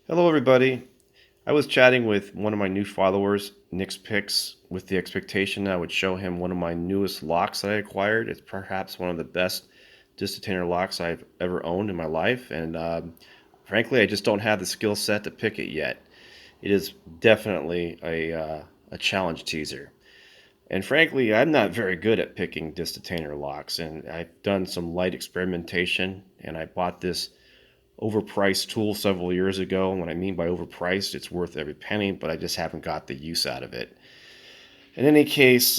Hello, everybody. I was chatting with one of my new followers, Nick's Picks, with the expectation I would show him one of my newest locks that I acquired. It's perhaps one of the best Detainer locks I've ever owned in my life, and frankly, I just don't have the skill set to pick it yet. It is definitely a challenge teaser. And frankly, I'm not very good at picking Detainer locks, and I've done some light experimentation, and I bought this overpriced tool several years ago. And what I mean by overpriced, it's worth every penny, but I just haven't got the use out of it. In any case,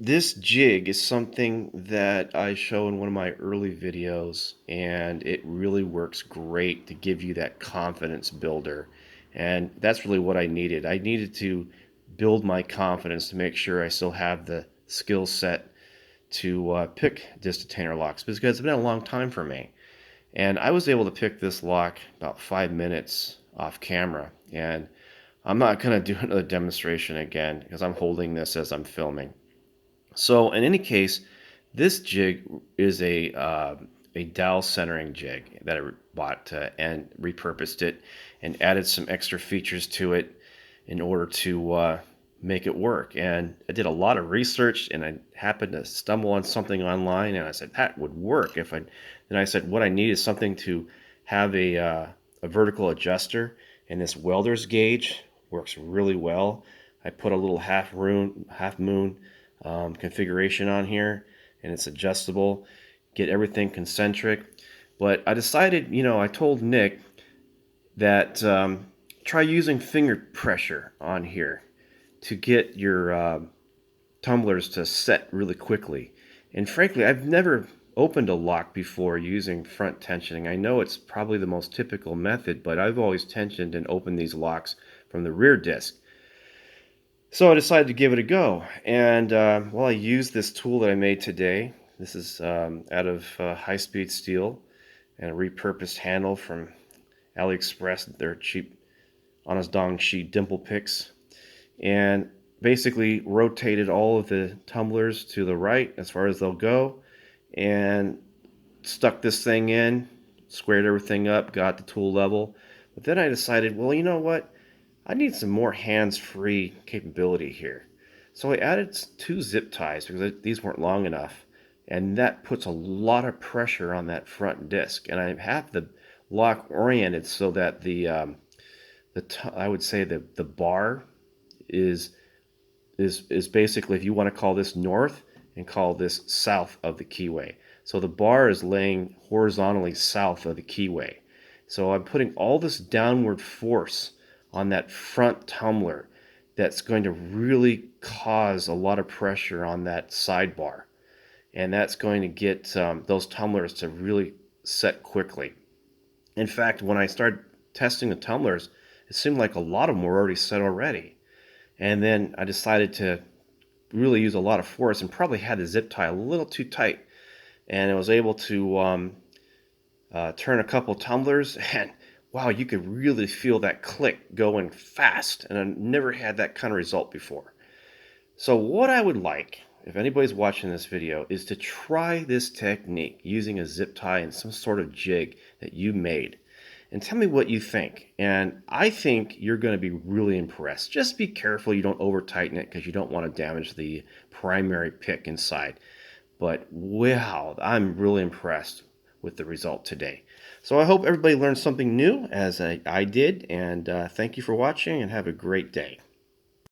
this jig is something that I show in one of my early videos, and it really works great to give you that confidence builder. And that's really what I needed. I needed to build my confidence to make sure I still have the skill set to pick disc detainer locks because it's been a long time for me. And I was able to pick this lock about 5 minutes off camera. And I'm not going to do another demonstration again because I'm holding this as I'm filming. So in any case, this jig is a dowel centering jig that I bought and repurposed it and added some extra features to it in order to make it work. And I did a lot of research, and I happened to stumble on something online, and I said that would work if I. Then I said what I need is something to have a vertical adjuster, and this welder's gauge works really well. I put a little half moon configuration on here, and it's adjustable. Get everything concentric. But I decided, I told Nick that try using finger pressure on here to get your tumblers to set really quickly. And frankly, I've never opened a lock before using front tensioning. I know it's probably the most typical method, but I've always tensioned and opened these locks from the rear disc. So I decided to give it a go. And I used this tool that I made today. This is out of high-speed steel and a repurposed handle from AliExpress. They're cheap, honest dong sheet dimple picks. And basically rotated all of the tumblers to the right as far as they'll go and stuck this thing in, squared everything up, got the tool level. But then I decided, well, you know what? I need some more hands-free capability here. So I added 2 zip ties because these weren't long enough. And that puts a lot of pressure on that front disc. And I have the lock oriented so that I would say the bar is basically, if you want to call this north and call this south of the keyway. So the bar is laying horizontally south of the keyway. So I'm putting all this downward force on that front tumbler that's going to really cause a lot of pressure on that sidebar. And that's going to get those tumblers to really set quickly. In fact, when I started testing the tumblers, it seemed like a lot of them were already set already. And then I decided to really use a lot of force and probably had the zip tie a little too tight. And I was able to turn a couple tumblers, and wow, you could really feel that click going fast. And I've never had that kind of result before. So what I would like, if anybody's watching this video, is to try this technique using a zip tie and some sort of jig that you made. And tell me what you think. And I think you're going to be really impressed. Just be careful you don't over tighten it because you don't want to damage the primary pick inside. But wow, I'm really impressed with the result today. So I hope everybody learned something new as I did. And thank you for watching and have a great day.